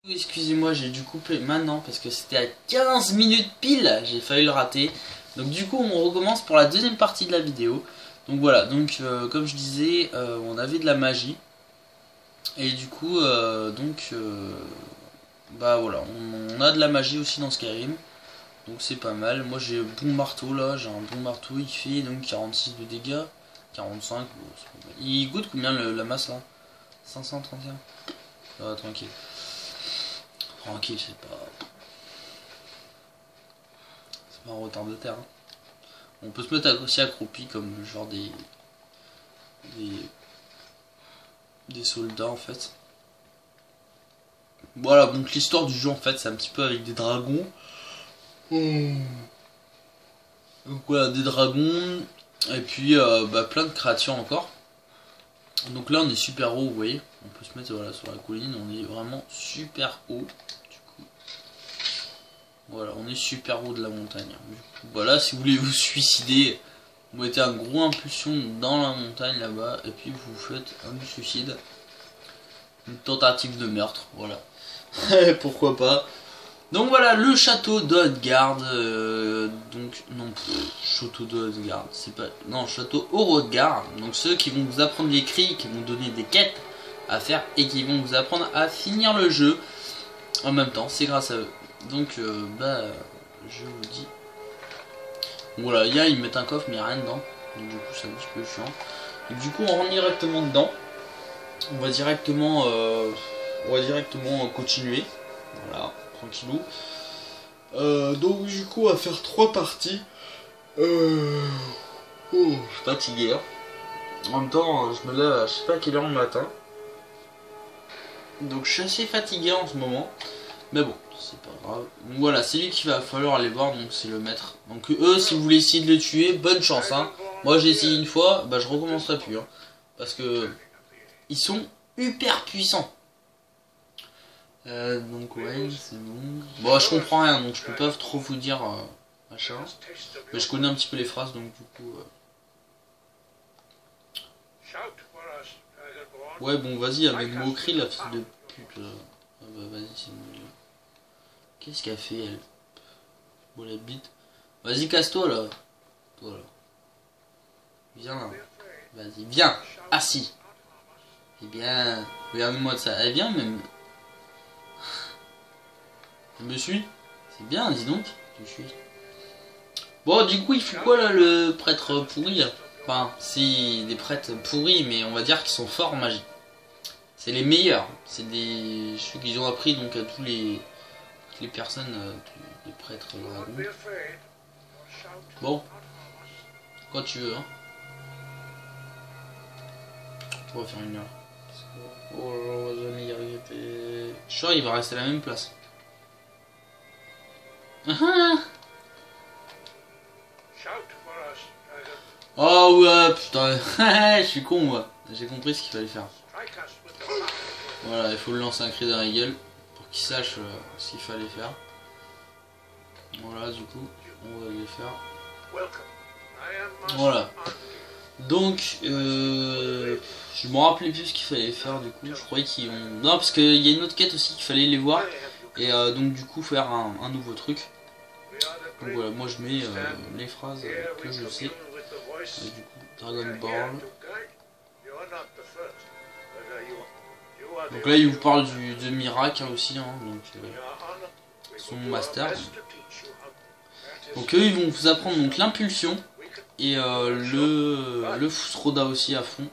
Excusez-moi, j'ai dû couper maintenant parce que c'était à 15 minutes pile, j'ai failli le rater. Donc du coup on recommence pour la deuxième partie de la vidéo. Donc voilà, donc comme je disais, on avait de la magie. Et du coup, bah voilà, on a de la magie aussi dans Skyrim. Donc c'est pas mal. Moi j'ai un bon marteau là, j'ai un bon marteau, il fait donc 46 de dégâts. 45, bon, c'est pas mal. Il coûte combien la masse là? 531. Ah, tranquille. Tranquille, c'est pas un retard de terre. Hein. On peut se mettre aussi accroupi comme genre des, des soldats en fait. Voilà, donc l'histoire du jeu en fait c'est un petit peu avec des dragons. Donc voilà, des dragons et puis bah, plein de créatures encore. Donc là on est super haut, vous voyez. On peut se mettre voilà, sur la colline, on est vraiment super haut. Du coup, voilà, on est super haut de la montagne. Du coup, voilà, si vous voulez vous suicider, vous mettez un gros impulsion dans la montagne là-bas et puis vous faites un suicide. Une tentative de meurtre, voilà. Pourquoi pas. Donc voilà, le château d'Odgard. Donc, non, château d'Odgard, c'est pas. Non, château Hrothgar. Donc ceux qui vont vous apprendre les cris, qui vont donner des quêtes à faire et qui vont vous apprendre à finir le jeu en même temps, c'est grâce à eux. Donc, bah, je vous dis. Voilà, ils mettent un coffre, mais il n'y a rien dedans. Donc, du coup, c'est un petit peu chiant. Donc, du coup, on rentre directement dedans. On va directement continuer. Voilà, tranquillou. Donc du coup on va faire 3 parties. Je suis fatigué. Hein. En même temps, je me lève à je sais pas à quelle heure le matin. Donc je suis assez fatigué en ce moment. Mais bon, c'est pas grave. Donc voilà, c'est lui qu'il va falloir aller voir, donc c'est le maître. Donc eux, si vous voulez essayer de le tuer, bonne chance. Hein. Moi j'ai essayé une fois, bah je recommencerai plus. Hein, parce que ils sont hyper puissants. Donc ouais, c'est bon. Bon, je comprends rien, donc je peux pas trop vous dire machin. Mais je connais un petit peu les phrases, donc du coup. Ouais, bon, vas-y, amène-moi au cri, la fille de pute. Ah bah vas-y, c'est mieux. Qu'est-ce qu'elle fait, elle? Bon, la bite. Vas-y, casse-toi là. Toi là. Viens là. Vas-y, viens. Assis. Eh bien, regarde-moi de ça. Elle vient même. Elle me suit. C'est bien, dis donc. Je suis. Bon, du coup, il fait quoi là, le prêtre pourri là? Enfin, si des prêtres pourris, mais on va dire qu'ils sont forts en magie. C'est les meilleurs. C'est des ceux qu'ils ont appris donc à toutes les personnes, les prêtres dragons. Bon, quand tu veux. Hein. On va faire une heure. Oh, on va jamais y arriver. Je suis sûr il va rester à la même place. Oh ouais, putain, je suis con moi. J'ai compris ce qu'il fallait faire. Voilà, il faut le lancer un cri dans la gueule pour qu'il sache ce qu'il fallait faire. Voilà, du coup, on va le faire. Voilà. Donc, je me rappelais plus ce qu'il fallait faire du coup. Je croyais qu'ils ont. Non, parce qu'il y a une autre quête aussi qu'il fallait les voir. Et donc, du coup, faire un nouveau truc. Donc voilà, moi je mets les phrases que je sais. Et du coup, Dragon Ball. Donc là, il vous parle de Miracle hein, aussi, hein, donc son master. Donc eux, ils vont vous apprendre donc l'impulsion et le Fusroda aussi à fond.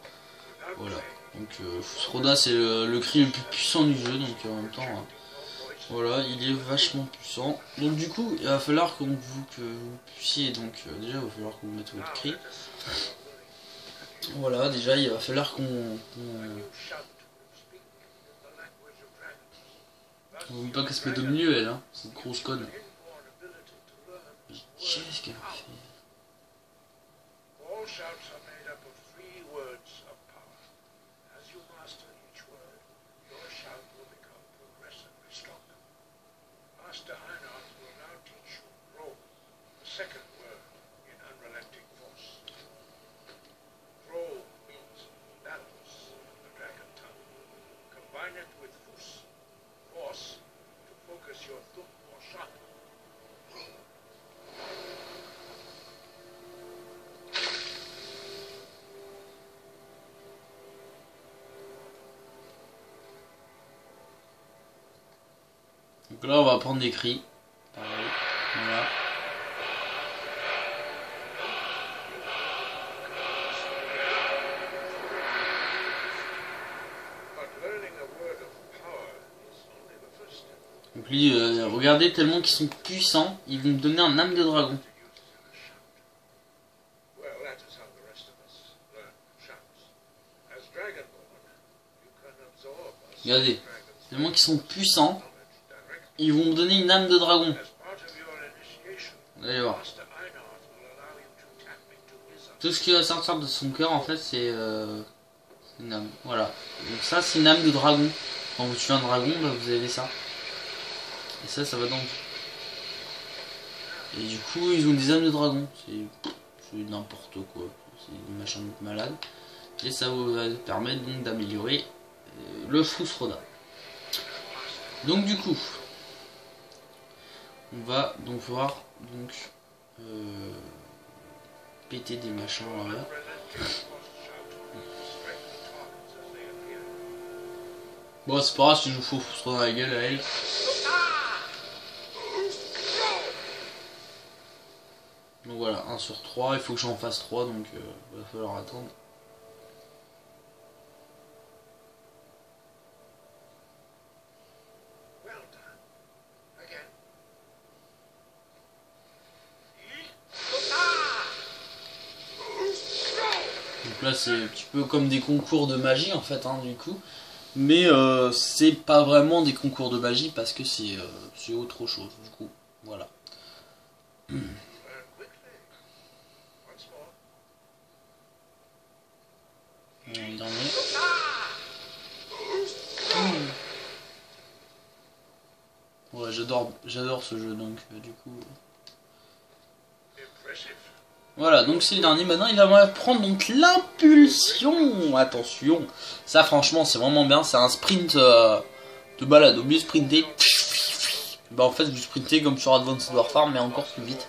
Voilà. Donc Fusroda, c'est le cri le plus puissant du jeu, donc en même temps, voilà, il est vachement puissant. Donc du coup, il va falloir que vous puissiez donc déjà, il va falloir que vous mettez votre cri. Voilà, déjà, il va falloir qu'on on veut pas qu'elle se mette au milieu, elle, hein. C'est une grosse conne. Qu'est-ce qu'elle a fait? Donc là on va prendre des cris. Pareil. Voilà. Donc lui, regardez tellement qu'ils sont puissants, ils vont me donner un âme de dragon. Regardez, tellement qu'ils sont puissants, ils vont me donner une âme de dragon. Vous allez voir. Tout ce qui va sortir de son cœur en fait c'est une âme. Voilà. Donc ça c'est une âme de dragon. Quand vous tuez un dragon, bah, vous avez ça. Et ça va dans. Et du coup ils ont des âmes de dragon. C'est n'importe quoi. C'est des machins de malades. Et ça va permettre donc d'améliorer le Frusroda. Donc du coup, on va donc voir donc péter des machins là. Bon c'est pas grave si je vous fous Frusroda dans la gueule à elle. Donc voilà, 1 sur 3, il faut que j'en fasse 3 donc il va falloir attendre. Donc là c'est un petit peu comme des concours de magie en fait hein, du coup. Mais c'est pas vraiment des concours de magie parce que c'est autre chose du coup. Voilà. Dernier. Ouais j'adore ce jeu donc du coup. Voilà, donc c'est le dernier. Maintenant, il va prendre donc l'impulsion. Attention, ça franchement, c'est vraiment bien. C'est un sprint de balade. Au lieu de sprinter, bah en fait, vous sprintez comme sur Advanced Warfare, mais encore plus vite.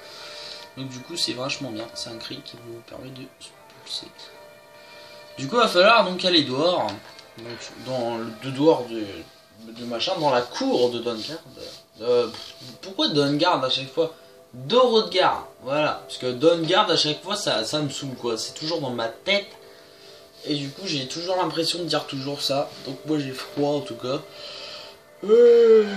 Donc du coup, c'est vachement bien. C'est un cri qui vous permet de se pulser. Du coup, il va falloir donc aller dehors, donc dans le dehors de machin, dans la cour de Dawnguard. Pourquoi Dawnguard à chaque fois? Dorothgar, voilà, parce que Dawnguard à chaque fois ça me saoule quoi, c'est toujours dans ma tête et du coup j'ai toujours l'impression de dire toujours ça, donc moi j'ai froid en tout cas. Voilà.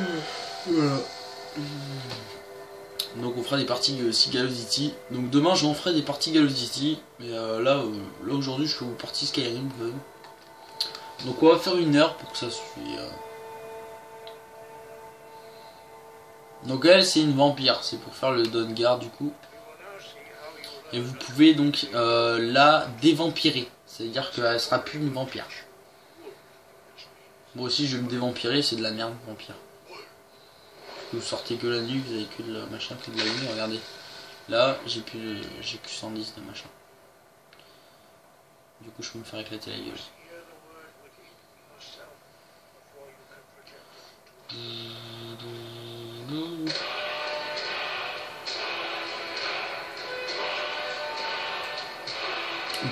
Donc on fera des parties aussi Galosity, donc demain j'en ferai des parties Galosity, mais là aujourd'hui je fais une partie Skyrim quand même. Donc on va faire 1 heure pour que ça suive. Donc elle c'est une vampire, c'est pour faire le Dawnguard du coup. Et vous pouvez donc la dévampirer, c'est-à-dire qu'elle sera plus une vampire. Moi aussi je vais me dévampirer, c'est de la merde vampire. Vous sortez que la nuit, vous avez que de la machin, que de la nuit, regardez. Là j'ai que 110 de machin. Du coup je peux me faire éclater la gueule.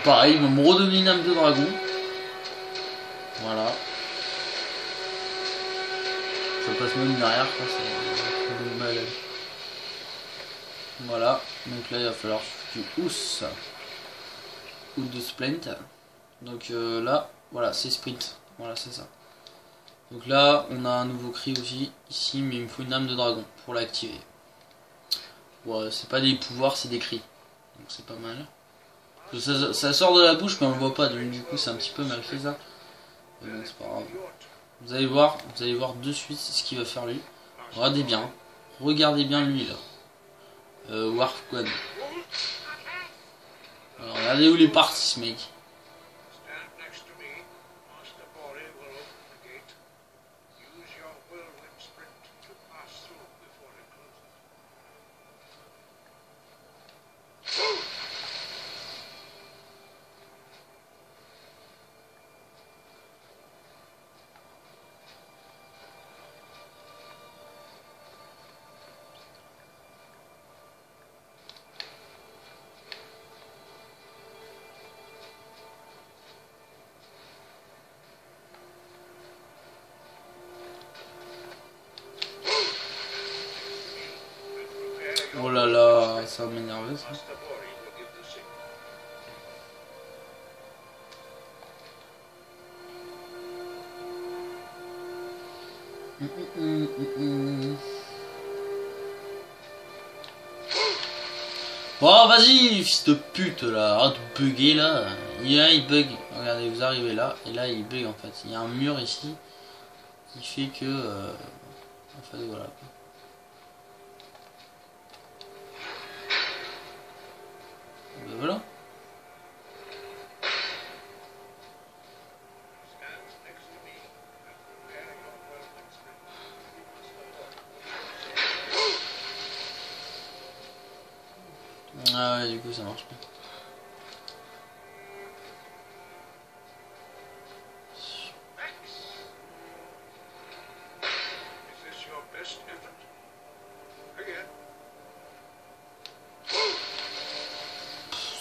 Pareil, ils vont me redonner une âme de dragon. Voilà. Ça passe même derrière, quoi, c'est malade. Voilà, donc là il va falloir du housse ou de splint. Donc là, voilà, c'est sprint. Voilà, c'est ça. Donc là, on a un nouveau cri aussi ici, mais il me faut une âme de dragon pour l'activer. Ouais, c'est pas des pouvoirs, c'est des cris. Donc c'est pas mal. Ça sort de la bouche, mais on le voit pas, donc du coup c'est un petit peu mal fait ça. Mais bon, c'est pas grave. Vous allez voir de suite ce qu'il va faire lui. Regardez bien lui là. Warfquad. Alors, regardez où il est parti ce mec. Oh là là, ça va m'énerver ça. Oh vas-y fils de pute là, arrête de bugger là. Il bug, regardez vous arrivez là et là il bug en fait. Il y a un mur ici qui fait que en fait voilà. Ben voilà. Ah ouais, du coup ça marche pas.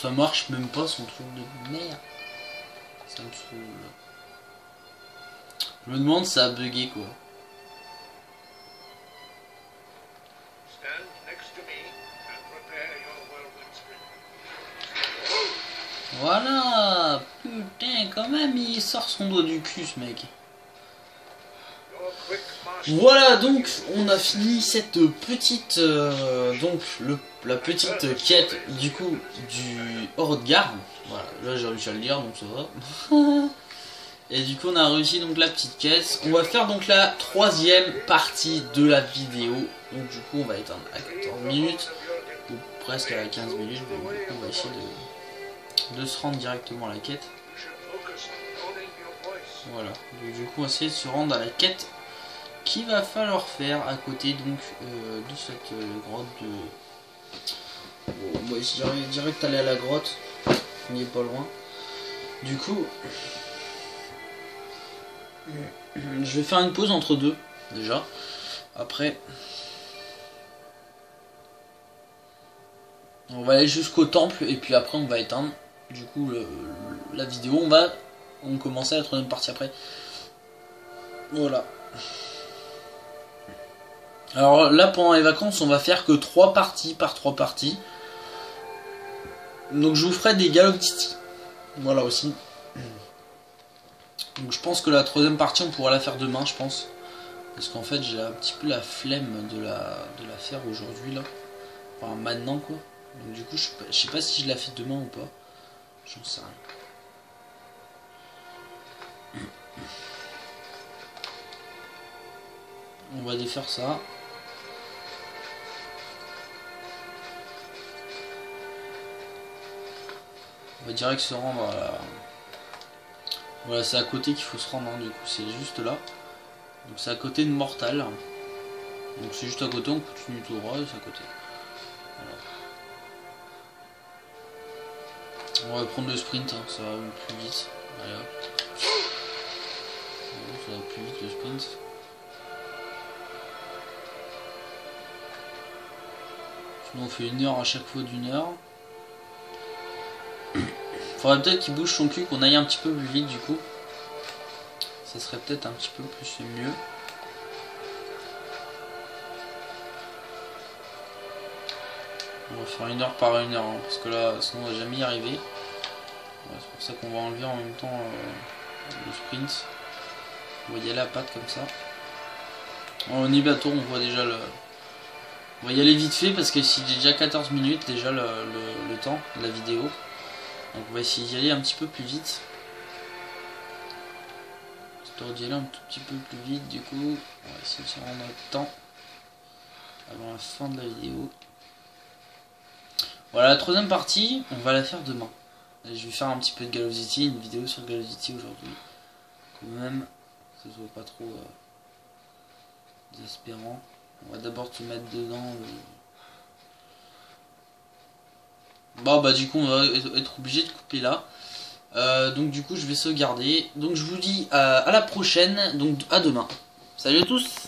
Ça marche même pas son truc de merde. Ça me saoule. Je me demande si ça a bugué quoi. Voilà. Putain, quand même il sort son doigt du cul ce mec. Voilà, donc on a fini cette petite la petite quête du coup du hors de garde. Voilà, là j'ai réussi à le dire donc ça va. Et du coup on a réussi donc la petite quête. On va faire donc la troisième partie de la vidéo. Donc du coup on va éteindre à 14 minutes ou presque à 15 minutes. Donc du coup on va essayer de se rendre directement à la quête. Voilà, donc du coup on va essayer de se rendre à la quête qu'il va falloir faire à côté donc de cette grotte de... Bon, moi je dirais direct aller à la grotte, on n'y est pas loin. Du coup, je vais faire une pause entre deux déjà. Après, on va aller jusqu'au temple et puis après on va éteindre. Du coup, la vidéo, on commencer la troisième partie après. Voilà. Alors là pendant les vacances on va faire que 3 parties par 3 parties. Donc je vous ferai des Call of Duty. Voilà aussi. Donc je pense que la troisième partie on pourra la faire demain je pense. Parce qu'en fait j'ai un petit peu la flemme de la faire aujourd'hui là. Enfin maintenant quoi. Donc du coup je sais pas si je la fais demain ou pas. J'en sais rien. On va défaire ça. On va direct se rendre à la... Voilà, c'est à côté qu'il faut se rendre, hein, du coup, c'est juste là. Donc c'est à côté de Mortal. Donc c'est juste à côté, on continue tout droit et c'est à côté. Voilà. On va prendre le sprint, hein, ça va plus vite. Allez hop. Ça va plus vite le sprint. Sinon on fait 1 heure à chaque fois d'1 heure. Faudrait peut-être qu'il bouge son cul, qu'on aille un petit peu plus vite du coup. Ça serait peut-être un petit peu plus mieux. On va faire 1 heure par 1 heure, hein, parce que là, sinon on va jamais y arriver. Ouais, c'est pour ça qu'on va enlever en même temps le sprint. On va y aller à patte comme ça. En Ibato, on voit déjà le... On va y aller vite fait parce que c'est déjà 14 minutes déjà le temps de la vidéo. Donc on va essayer d'y aller un petit peu plus vite. Histoire d'y aller un tout petit peu plus vite du coup. On va essayer de se rendre à temps avant la fin de la vidéo. Voilà, la troisième partie, on va la faire demain. Et je vais faire un petit peu de Call of Duty, une vidéo sur Call of Duty aujourd'hui. Quand même, que ce soit pas trop désespérant. On va d'abord se mettre dedans. Bon bah du coup on va être obligé de couper là. Donc du coup je vais sauvegarder. Donc je vous dis à la prochaine. Donc à demain. Salut à tous.